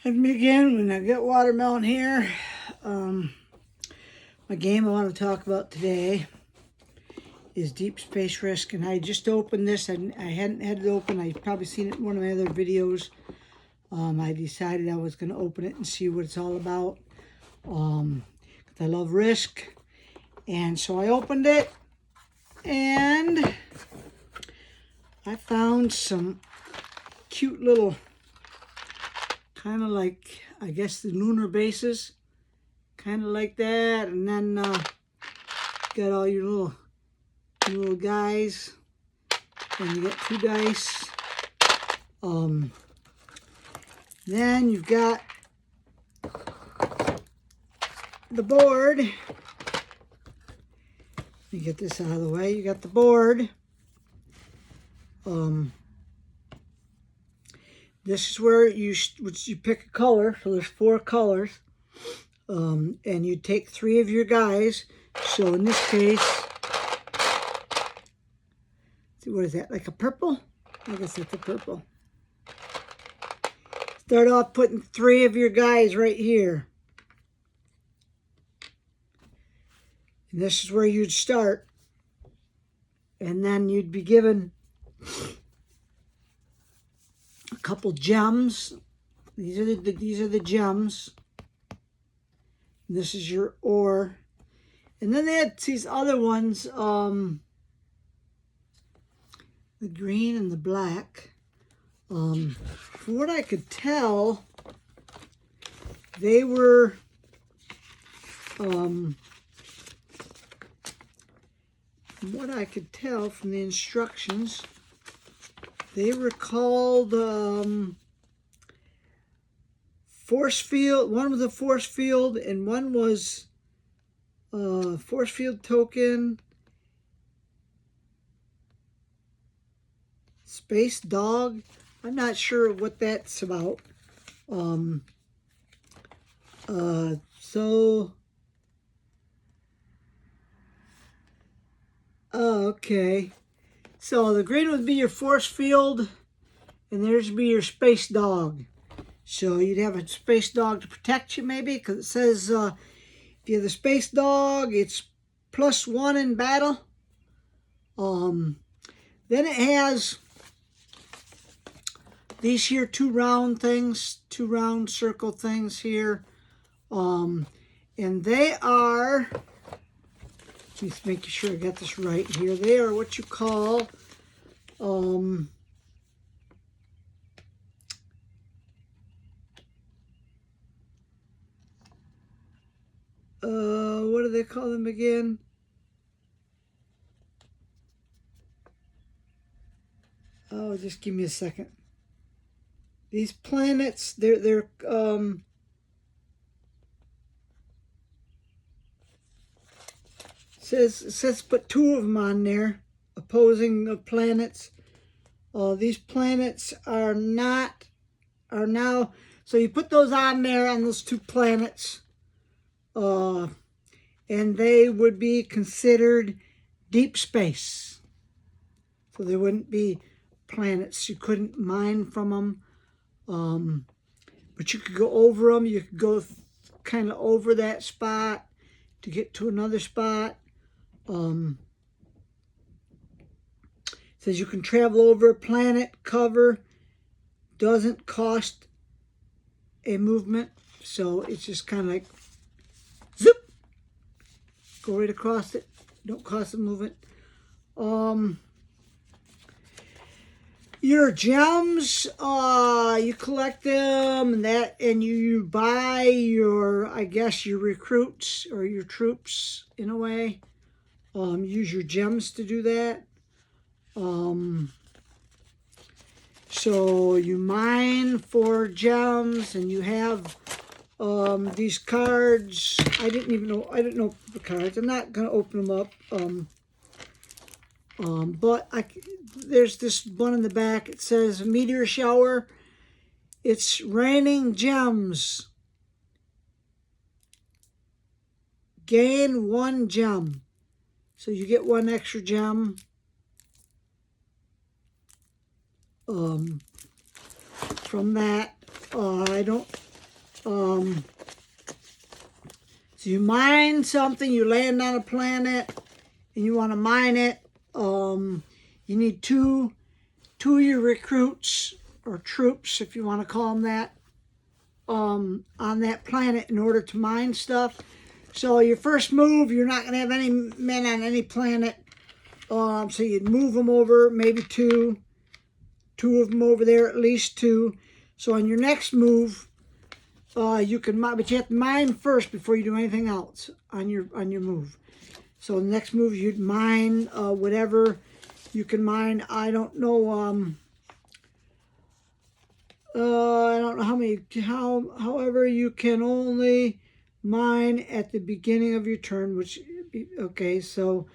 Let me again when I get watermelon here. My game I want to talk about today is Deep Space Risk, and I just opened this. I hadn't had it open. I've probably seen it in one of my other videos. I decided I was going to open it and see what it's all about. 'Cause I love Risk, and so I opened it, and I found some cute little, kind of like, I guess, the lunar bases, kind of like that, and then got all your little guys, and you got 2 dice. Then you've got the board. Let me get this out of the way. You got the board. This is where you pick a color. So there's 4 colors, and you take 3 of your guys. So in this case, see, what is that? Like a purple? I guess it's a purple. Start off putting 3 of your guys right here. And this is where you'd start. And then you'd be given a couple gems. These are the gems. And this is your ore. And then they had these other ones, the green and the black. From what I could tell, they were from what I could tell from the instructions, they were called force field. One was a force field, and one was force field token, space dog. I'm not sure what that's about. Okay. So the green would be your force field, and there's be your space dog. So you'd have a space dog to protect you, maybe, because it says if you have the space dog, it's +1 in battle. Then it has these here 2 round things, 2 round circle things here, and they are, just making sure I got this right here. They are what you call what do they call them again? Oh, just give me a second. These planets, they're it says put 2 of them on there, opposing planets. These planets are now, so you put those on there on those 2 planets, and they would be considered deep space. So they wouldn't be planets. You couldn't mine from them, but you could go over them. You could go kind of over that spot to get to another spot. It says you can travel over a planet cover, doesn't cost a movement, so it's just kind of like zip, go right across it, don't cost a movement. Your gems, you collect them, and you buy your, I guess, your recruits or your troops in a way. Use your gems to do that. So you mine for gems, and you have these cards. I didn't know the cards. I'm not gonna open them up. But there's this one in the back. It says meteor shower. It's raining gems. Gain 1 gem. So you get 1 extra gem. From that, I don't So you mine something, you land on a planet, and you want to mine it. You need two of your recruits, or troops, if you want to call them that, on that planet in order to mine stuff. So your first move, you're not going to have any men on any planet. So you'd move them over, maybe two of them over there, at least two. So on your next move, you can mine, but you have to mine first before you do anything else on your move. So the next move, you'd mine whatever you can mine. I don't know. I don't know how many. However, you can only mine at the beginning of your turn. Which, okay, so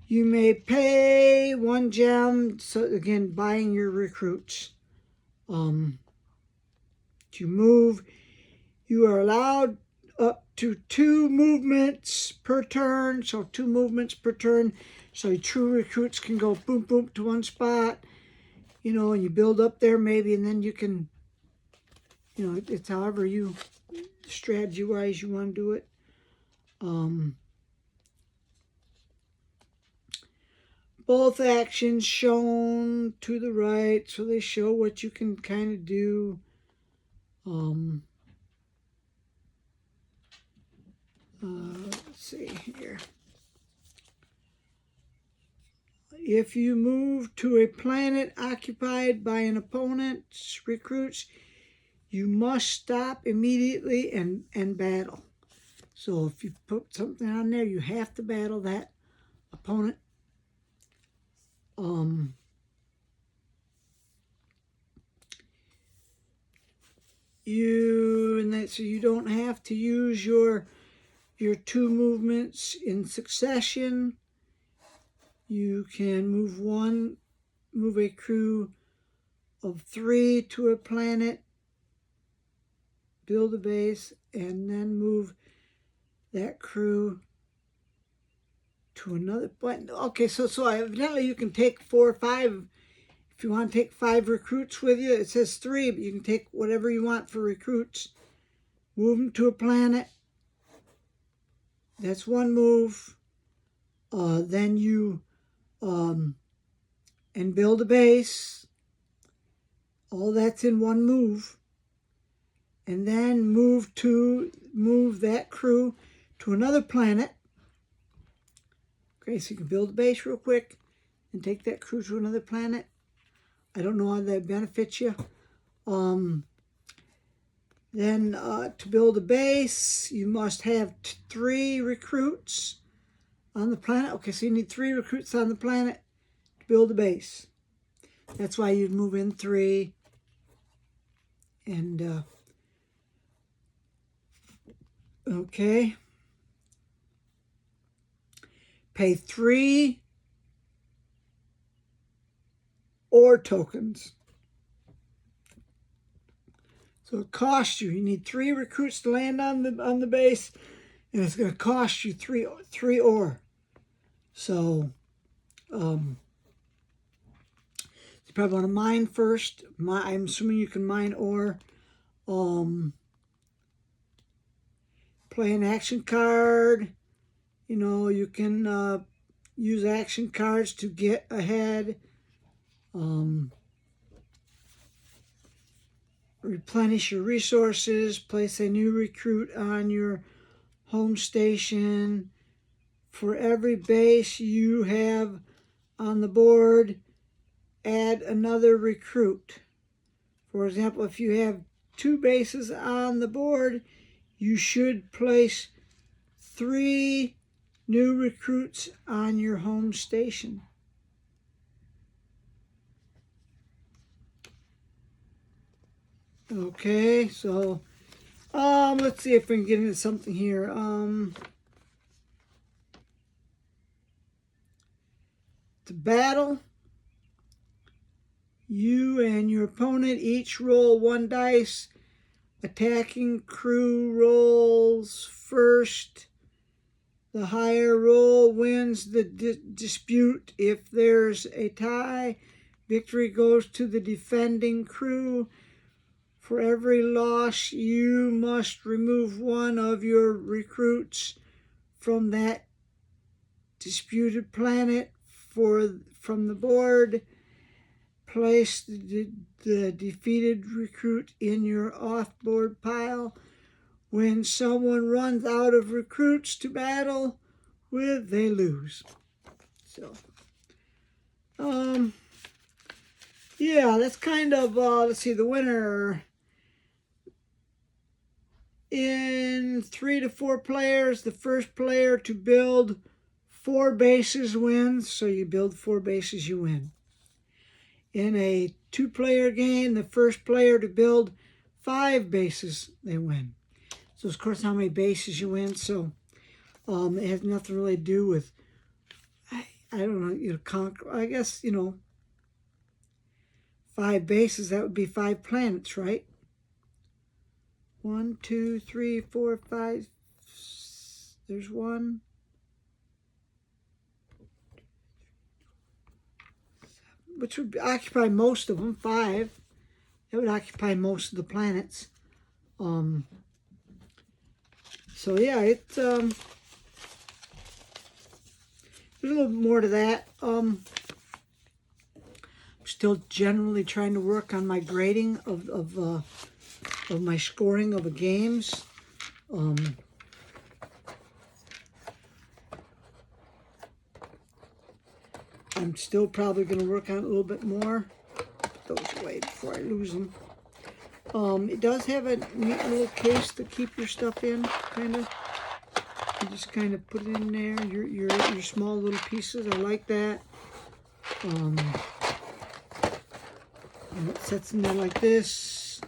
you may pay 1 gem. So again, buying your recruits. To move, you are allowed up to 2 movements per turn. So 2 movements per turn. So your true recruits can go boom, boom to one spot, you know, and you build up there maybe, and then you can, you know, it's however you, strategy-wise, you want to do it. Both actions shown to the right, so they show what you can kind of do. Let's see here. If you move to a planet occupied by an opponent's recruits, you must stop immediately and battle. So if you put something on there, you have to battle that opponent. So you don't have to use your 2 movements in succession. You can move a crew of 3 to a planet, build a base, and then move that crew to another point. Okay, so evidently you can take 4 or 5. If you want to take 5 recruits with you, it says 3, but you can take whatever you want for recruits. Move them to a planet. That's 1 move. Then you and build a base. All that's in 1 move. And then move that crew to another planet. Okay, so you can build a base real quick and take that crew to another planet. I don't know how that benefits you. Then to build a base, you must have 3 recruits on the planet. Okay, so you need 3 recruits on the planet to build a base. That's why you'd move in 3. And, okay. Pay 3 ore tokens. So it costs you. You need 3 recruits to land on the base, and it's going to cost you 3 ore. So you probably want to mine first. I'm assuming you can mine ore. Play an action card. You know, you can use action cards to get ahead. Replenish your resources. Place a new recruit on your home station. For every base you have on the board, add another recruit. For example, if you have 2 bases on the board, you should place 3 new recruits on your home station. Okay, so let's see if we can get into something here. To battle, you and your opponent each roll 1 dice. Attacking crew rolls first. The higher roll wins the dispute. If there's a tie, Victory goes to the defending crew. For every loss, you must remove one of your recruits from that disputed planet from the board. Place the defeated recruit in your off-board pile. When someone runs out of recruits to battle with, they lose. So, yeah, that's kind of, let's see, the winner. In 3 to 4 players, the first player to build 4 bases wins. So you build 4 bases, you win. In a 2-player game, the first player to build 5 bases, they win. So, of course, how many bases you win. So, it has nothing really to do with, I don't know, conquer. I guess, 5 bases, that would be 5 planets, right? 1, 2, 3, 4, 5. There's 1. Which would occupy most of them, 5. That would occupy most of the planets. So yeah, it's there's a little more to that. I'm still generally trying to work on my grading of my scoring of the games. I'm still probably going to work on it a little bit more. Put those away before I lose them. It does have a neat little case to keep your stuff in, kind of. You just kind of put it in there, your small little pieces. I like that. And it sets in there like this.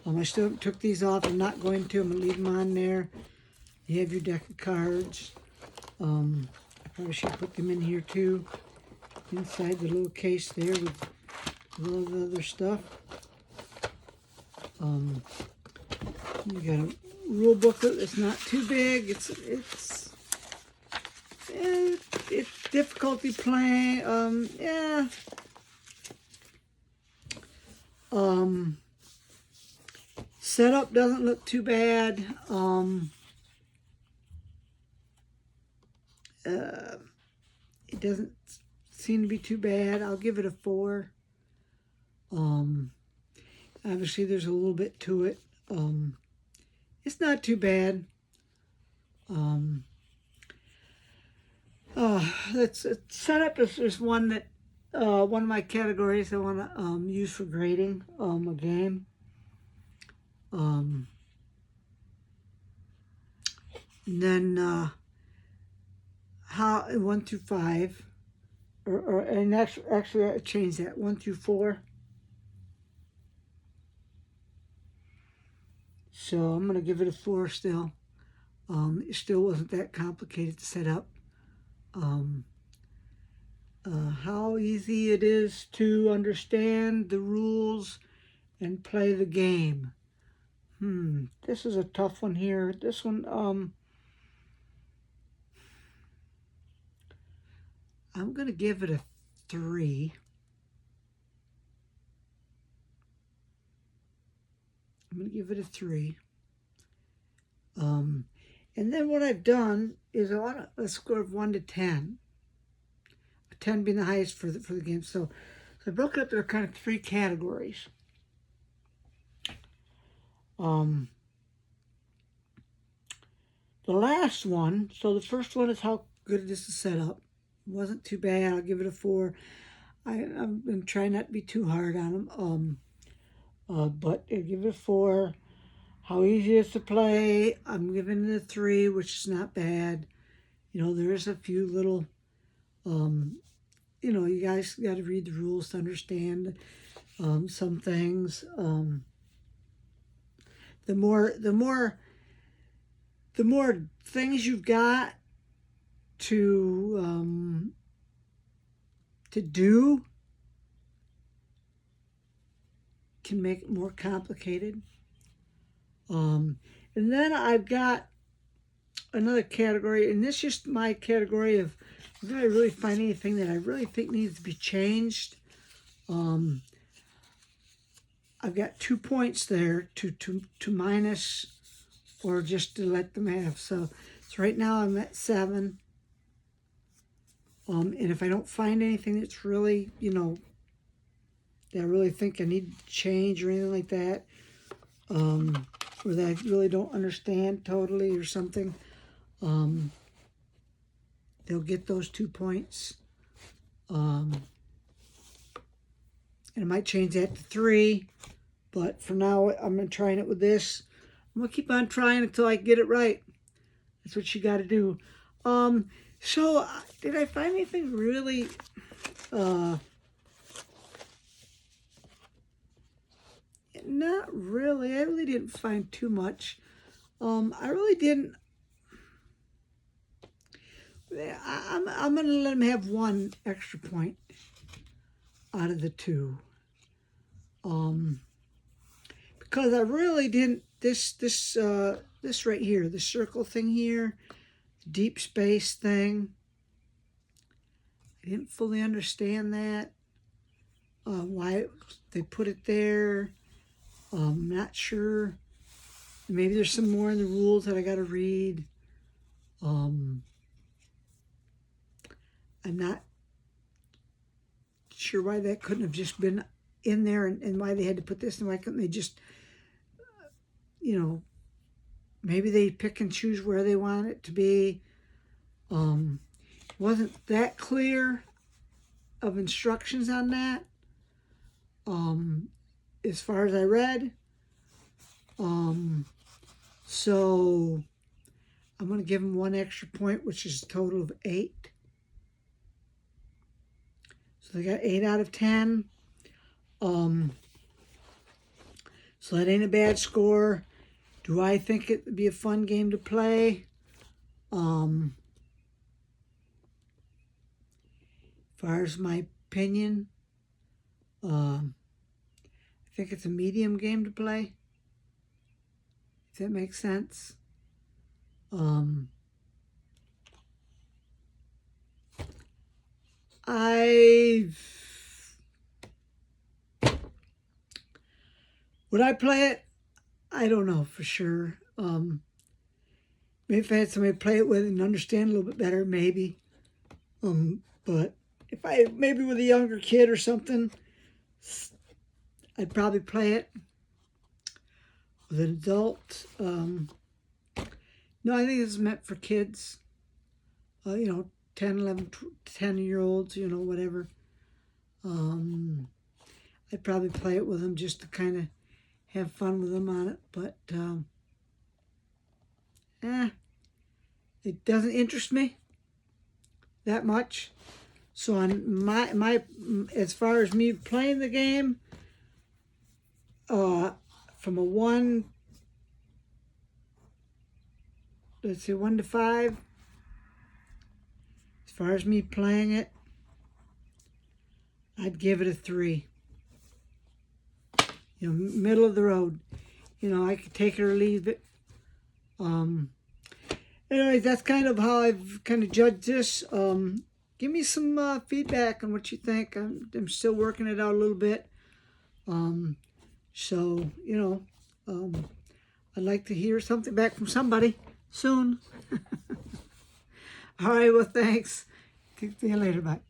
I still took these off. I'm not going to. I'm going to leave them on there. You have your deck of cards. I probably should put them in here too. Inside the little case there with all the other stuff. You got a rule booklet that's not too big. It's difficulty playing. Yeah. Setup doesn't look too bad. It doesn't seem to be too bad. I'll give it a 4. Obviously there's a little bit to it. It's not too bad. Setup is one that one of my categories I want to use for grading a game. And then how 1 through 5, and actually I changed that 1 through 4. So I'm going to give it a 4 still. It still wasn't that complicated to set up. How easy it is to understand the rules and play the game. This is a tough one here. This one, I'm going to give it a 3. I'm going to give it a 3. And then what I've done is I want a score of 1 to 10. 10 being the highest for the game. So I broke it up. There are kind of 3 categories. The last one, so the first one is how good it is to set up. It wasn't too bad. I'll give it a 4. I'm trying not to be too hard on them. But I'll give it a 4. How easy it is to play, I'm giving it a 3, which is not bad. There is a few little, you guys got to read the rules to understand some things. The more things you've got to do can make it more complicated. And then I've got another category, and this is just my category of if I really find anything that I really think needs to be changed. I've got 2 points there to minus or just to let them have. So right now I'm at 7. And if I don't find anything that's really, that I really think I need to change or anything like that, or that I really don't understand totally or something, they'll get those 2 points. And I might change that to 3, but for now I'm trying it with this. I'm gonna keep on trying until I get it right. That's what you got to do. So did I find anything really? Not really. I really didn't find too much. I really didn't. I'm gonna let him have 1 extra point out of the 2. Because I really didn't. This right here, the circle thing here, deep space thing. I didn't fully understand that. Why they put it there. I'm not sure. Maybe there's some more in the rules that I got to read. I'm not sure why that couldn't have just been in there and why they had to put this and why couldn't they just, maybe they pick and choose where they want it to be. Wasn't that clear of instructions on that. As far as I read. So I'm going to give them 1 extra point, which is a total of 8. So they got 8 out of 10. So that ain't a bad score. Do I think it would be a fun game to play? As far as my opinion, I think it's a medium game to play. If that makes sense. Would I play it? I don't know for sure. Maybe if I had somebody to play it with and understand a little bit better, maybe. But if maybe with a younger kid or something, I'd probably play it. With an adult, no, I think it's meant for kids. 10, 11, 10-year-olds, whatever. I'd probably play it with them just to kind of have fun with them on it. But, it doesn't interest me that much. So on my as far as me playing the game, from a 1, let's say 1 to 5. As far as me playing it, I'd give it a 3. Middle of the road. I could take it or leave it. Anyways, that's kind of how I've kind of judged this. Give me some feedback on what you think. I'm still working it out a little bit. So, I'd like to hear something back from somebody soon. All right, well, thanks. See you later. Bye.